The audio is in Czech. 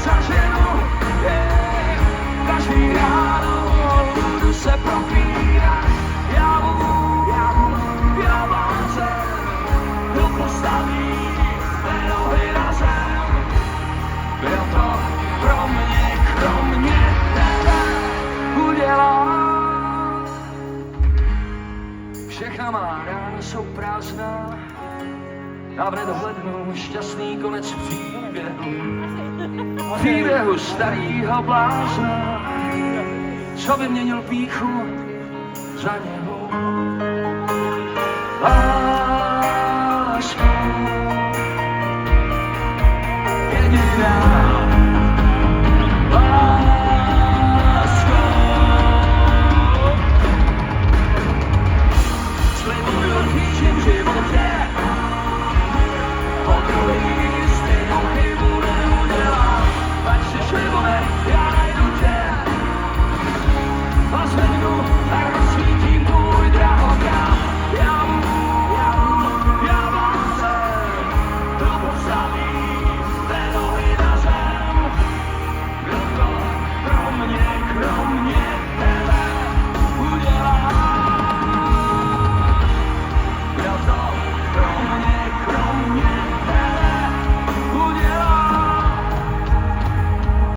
za ženu, každý ráno budu se propírat. Já blázen, kdo postaví své nohy na zem. Byl to pro mě, kromě tebe udělat. Všechna má rána jsou prázdná a v nedohlednu šťastný konec příběhu starýho blázna, co by měnil píchu za něho.